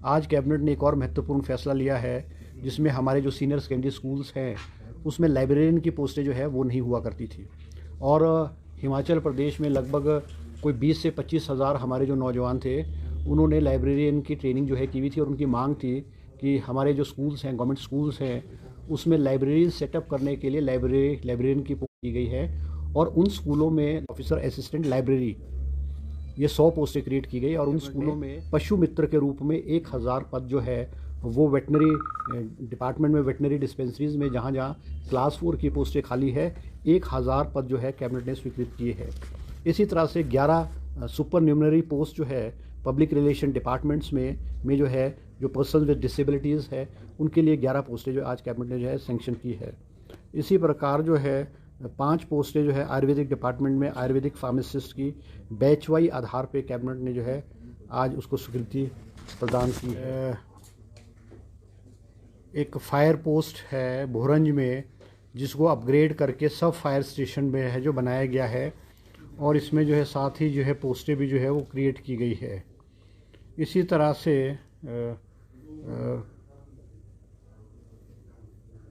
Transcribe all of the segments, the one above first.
आज कैबिनेट ने एक और महत्वपूर्ण फैसला लिया है जिसमें हमारे जो सीनियर सेकेंडरी स्कूल्स हैं उसमें लाइब्रेरियन की पोस्टें जो है वो नहीं हुआ करती थी। और हिमाचल प्रदेश में लगभग कोई 20 से 25 हज़ार हमारे जो नौजवान थे उन्होंने लाइब्रेरियन की ट्रेनिंग जो है की हुई थी और उनकी मांग थी कि हमारे जो स्कूल्स हैं, गवर्नमेंट स्कूल्स हैं, उसमें लाइब्रेरी सेटअप करने के लिए लाइब्रेरियन की पोस्ट की गई है। और उन स्कूलों में ऑफिसर असिस्टेंट लाइब्रेरी ये 100 पोस्टें क्रिएट की गई और उन स्कूलों में पशु मित्र के रूप में 1000 पद जो है वो वेटनरी डिपार्टमेंट में, वेटनरी डिस्पेंसरीज में जहाँ जहाँ क्लास 4 की पोस्टें खाली है 1000 पद जो है कैबिनेट ने स्वीकृत किए हैं। इसी तरह से 11 सुपर न्यूमनरी पोस्ट जो है पब्लिक रिलेशन डिपार्टमेंट्स में जो है जो पर्सन विद डिसेबिलिटीज़ है उनके लिए 11 पोस्टें जो आज कैबिनेट ने जो है सेंक्शन की है। इसी प्रकार जो है 5 पोस्टें जो है आयुर्वेदिक डिपार्टमेंट में आयुर्वेदिक फार्मासिस्ट की बैच वाई आधार पे कैबिनेट ने जो है आज उसको स्वीकृति प्रदान की है। एक फायर पोस्ट है भोरंज में जिसको अपग्रेड करके सब फायर स्टेशन में है जो बनाया गया है और इसमें जो है साथ ही जो है पोस्टें भी जो है वो क्रिएट की गई है। इसी तरह से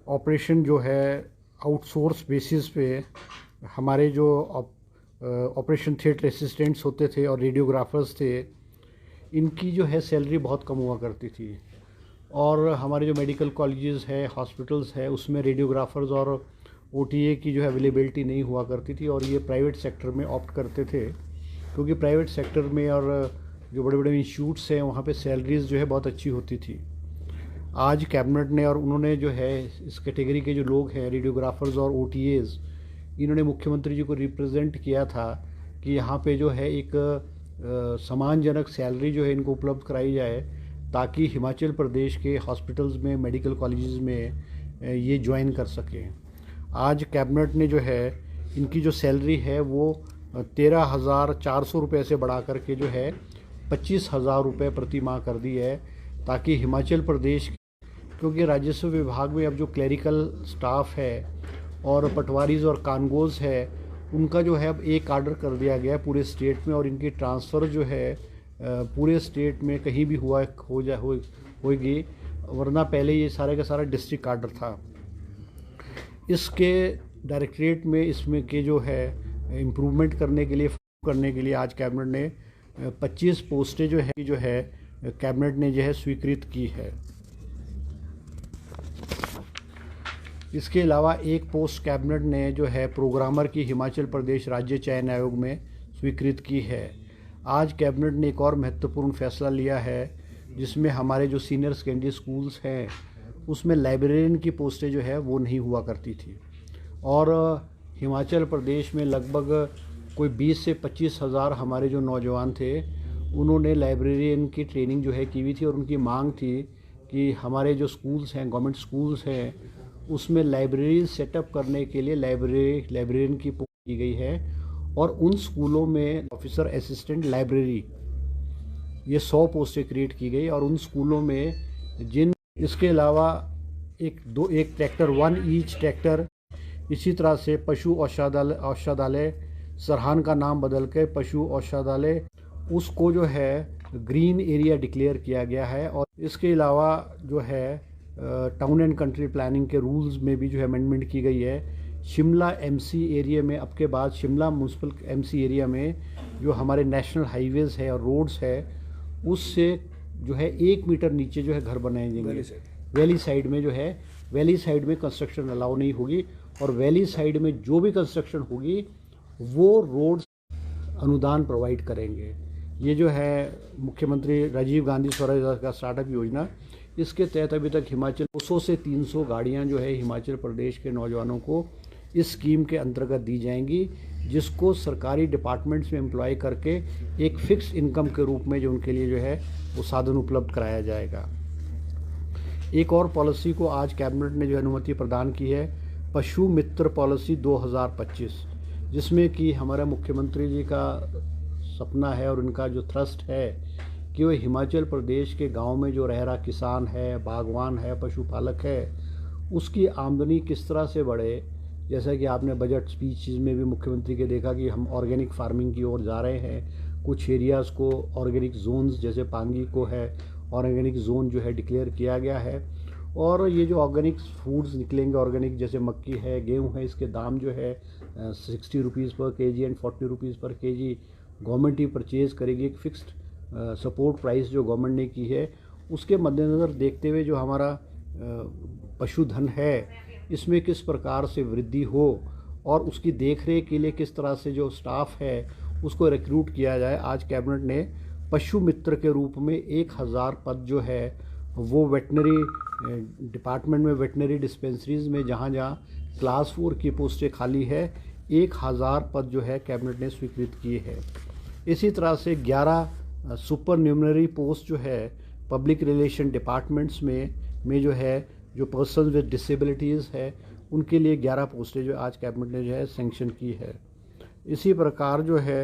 ऑपरेशन जो है आउटसोर्स बेसिस पे हमारे जो ऑपरेशन थिएटर असिस्टेंट्स होते थे और रेडियोग्राफर्स थे इनकी जो है सैलरी बहुत कम हुआ करती थी। और हमारे जो मेडिकल कॉलेजेस है, हॉस्पिटल्स है, उसमें रेडियोग्राफर्स और ओटीए की जो है अवेलेबिलिटी नहीं हुआ करती थी और ये प्राइवेट सेक्टर में ऑप्ट करते थे क्योंकि प्राइवेट सेक्टर में और जो बड़े बड़े इंस्टीट्यूट्स हैं वहाँ पे सैलरीज जो है बहुत अच्छी होती थी। आज कैबिनेट ने और उन्होंने जो है इस कैटेगरी के जो लोग हैं रेडियोग्राफर्स और ओटीएज इन्होंने मुख्यमंत्री जी को रिप्रेजेंट किया था कि यहाँ पे जो है एक सम्मानजनक सैलरी जो है इनको उपलब्ध कराई जाए ताकि हिमाचल प्रदेश के हॉस्पिटल्स में, मेडिकल कॉलेजेस में ये ज्वाइन कर सकें। आज कैबिनेट ने जो है इनकी जो सैलरी है वो 13,400 रुपये से बढ़ा करके जो है 25,000 रुपये प्रति माह कर दी है ताकि हिमाचल प्रदेश, क्योंकि राजस्व विभाग में अब जो क्लरिकल स्टाफ है और पटवारीज और कानगोज है उनका जो है अब एक आर्डर कर दिया गया है पूरे स्टेट में और इनकी ट्रांसफ़र जो है पूरे स्टेट में कहीं भी होगी, वरना पहले ये सारे का सारा डिस्ट्रिक्ट आर्डर था। इसके डायरेक्टरेट में इसमें के जो है इम्प्रूवमेंट करने के लिए आज कैबिनेट ने 25 पोस्टें जो है कैबिनेट ने जो है स्वीकृत की है। इसके अलावा एक पोस्ट कैबिनेट ने जो है प्रोग्रामर की हिमाचल प्रदेश राज्य चयन आयोग में स्वीकृत की है। आज कैबिनेट ने एक और महत्वपूर्ण फैसला लिया है जिसमें हमारे जो सीनियर सेकेंडरी स्कूल्स हैं उसमें लाइब्रेरियन की पोस्टें जो है वो नहीं हुआ करती थी। और हिमाचल प्रदेश में लगभग कोई 20 से 25 हज़ार हमारे जो नौजवान थे उन्होंने लाइब्रेरियन की ट्रेनिंग जो है की हुई थी और उनकी मांग थी कि हमारे जो स्कूल्स हैं, गवर्नमेंट स्कूल्स हैं, उसमें लाइब्रेरी सेटअप करने के लिए लाइब्रेरियन की पोस्ट की गई है और उन स्कूलों में ऑफिसर असिस्टेंट लाइब्रेरी ये 100 पोस्टें क्रिएट की गई और उन स्कूलों में इसके अलावा एक ट्रैक्टर 1 ईच ट्रैक्टर, इसी तरह से पशु औषधालय सरहान का नाम बदल के पशु औषधालय उसको जो है ग्रीन एरिया डिक्लेयर किया गया है। और इसके अलावा जो है टाउन एंड कंट्री प्लानिंग के रूल्स में भी जो है अमेंडमेंट की गई है। शिमला एमसी एरिया में अब के बाद शिमला म्यूनसिपल एमसी एरिया में जो हमारे नेशनल हाईवेज है और रोड्स है उससे जो है 1 मीटर नीचे जो है घर बनाए जाएंगे। वैली साइड में जो है वैली साइड में कंस्ट्रक्शन अलाउ नहीं होगी और वैली साइड में जो भी कंस्ट्रक्शन होगी वो रोड अनुदान प्रोवाइड करेंगे। ये जो है मुख्यमंत्री राजीव गांधी स्वराज का स्टार्टअप योजना, इसके तहत अभी तक हिमाचल 200 से 300 गाड़ियाँ जो है हिमाचल प्रदेश के नौजवानों को इस स्कीम के अंतर्गत दी जाएंगी जिसको सरकारी डिपार्टमेंट्स में एम्प्लॉय करके एक फिक्स इनकम के रूप में जो उनके लिए जो है वो साधन उपलब्ध कराया जाएगा। एक और पॉलिसी को आज कैबिनेट ने जो अनुमति प्रदान की है, पशु मित्र पॉलिसी 2025, जिसमें कि हमारे मुख्यमंत्री जी का सपना है और उनका जो थ्रस्ट है कि वो हिमाचल प्रदेश के गांव में जो रह रहा किसान है, बागवान है, पशुपालक है, उसकी आमदनी किस तरह से बढ़े। जैसा कि आपने बजट स्पीच में भी मुख्यमंत्री के देखा कि हम ऑर्गेनिक फार्मिंग की ओर जा रहे हैं, कुछ एरियाज़ को ऑर्गेनिक जोन्स जैसे पांगी को है ऑर्गेनिक जोन जो है डिक्लेयर किया गया है। और ये जो ऑर्गेनिक फूड्स निकलेंगे, ऑर्गेनिक जैसे मक्की है, गेहूँ है, इसके दाम जो है 60 रुपीज़ पर केजी एंड 40 रुपीज़ पर केजी गवर्नमेंट ही परचेज़ करेगी। एक फिक्स्ड सपोर्ट प्राइस जो गवर्नमेंट ने की है, उसके मद्देनज़र देखते हुए जो हमारा पशुधन है इसमें किस प्रकार से वृद्धि हो और उसकी देखरेख के लिए किस तरह से जो स्टाफ है उसको रिक्रूट किया जाए। आज कैबिनेट ने पशु मित्र के रूप में 1000 पद जो है वो वेटनरी डिपार्टमेंट में, वेटनरी डिस्पेंसरीज में जहाँ जहाँ क्लास 4 की पोस्टें खाली है, 1000 पद जो है कैबिनेट ने स्वीकृत किए हैं। इसी तरह से 11 सुपर न्यूमनरी पोस्ट जो है पब्लिक रिलेशन डिपार्टमेंट्स में जो है, जो पर्सन विद डिसेबिलिटीज़ है उनके लिए 11 पोस्टें जो आज कैबिनेट ने जो है सेंक्शन की है। इसी प्रकार जो है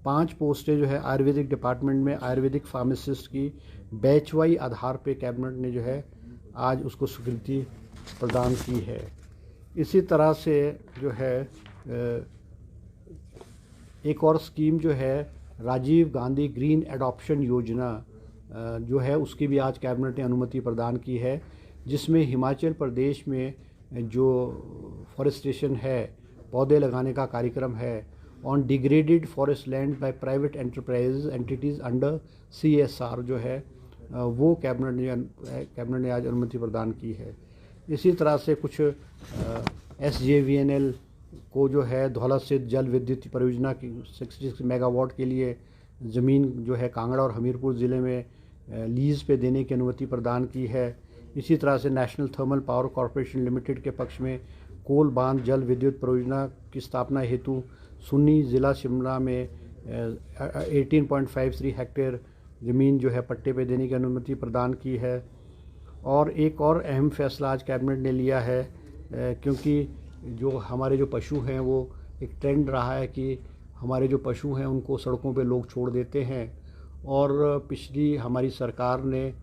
5 पोस्टें जो है आयुर्वेदिक डिपार्टमेंट में आयुर्वेदिक फार्मासिस्ट की बैच वाई आधार पे कैबिनेट ने जो है आज उसको स्वीकृति प्रदान की है। इसी तरह से जो है एक और स्कीम जो है राजीव गांधी ग्रीन एडॉप्शन योजना जो है उसकी भी आज कैबिनेट ने अनुमति प्रदान की है, जिसमें हिमाचल प्रदेश में जो फॉरेस्टेशन है, पौधे लगाने का कार्यक्रम है on degraded forest land by private enterprise entities under CSR जो है वो कैबिनेट ने आज अनुमति प्रदान की है। इसी तरह से कुछ SJVNL को जो है धौला स्थित जल विद्युत परियोजना की 66 मेगावाट के लिए ज़मीन जो है कांगड़ा और हमीरपुर ज़िले में लीज़ पे देने की अनुमति प्रदान की है। इसी तरह से national thermal power corporation limited के पक्ष में कोल बांध जल विद्युत परियोजना की स्थापना हेतु सुन्नी ज़िला शिमला में 18.53 हेक्टेयर ज़मीन जो है पट्टे पे देने की अनुमति प्रदान की है। और एक और अहम फैसला आज कैबिनेट ने लिया है, क्योंकि जो हमारे जो पशु हैं वो एक ट्रेंड रहा है कि हमारे जो पशु हैं उनको सड़कों पे लोग छोड़ देते हैं, और पिछली हमारी सरकार ने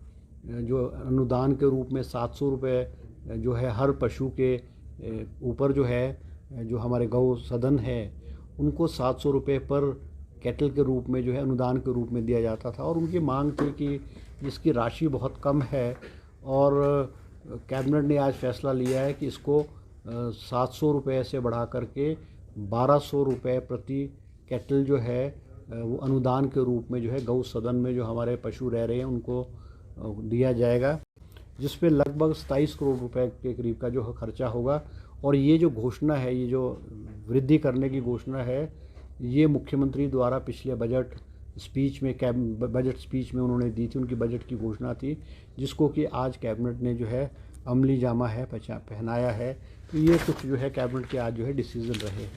जो अनुदान के रूप में 700 रुपये जो है हर पशु के ऊपर जो है, जो हमारे गौ सदन है उनको 700 रुपये पर कैटल के रूप में जो है अनुदान के रूप में दिया जाता था। और उनकी मांग थी कि इसकी राशि बहुत कम है, और कैबिनेट ने आज फैसला लिया है कि इसको 700 रुपये से बढ़ा करके 1200 रुपये प्रति कैटल जो है वो अनुदान के रूप में जो है गौ सदन में जो हमारे पशु रह रहे हैं उनको दिया जाएगा, जिस पे लगभग 27 करोड़ रुपए के करीब का जो खर्चा होगा। और ये जो घोषणा है, ये जो वृद्धि करने की घोषणा है, ये मुख्यमंत्री द्वारा पिछले बजट स्पीच में उन्होंने दी थी, उनकी बजट की घोषणा थी, जिसको कि आज कैबिनेट ने जो है अमली जामा है पहनाया है। तो ये कुछ जो है कैबिनेट के आज जो है डिसीजन रहे हैं।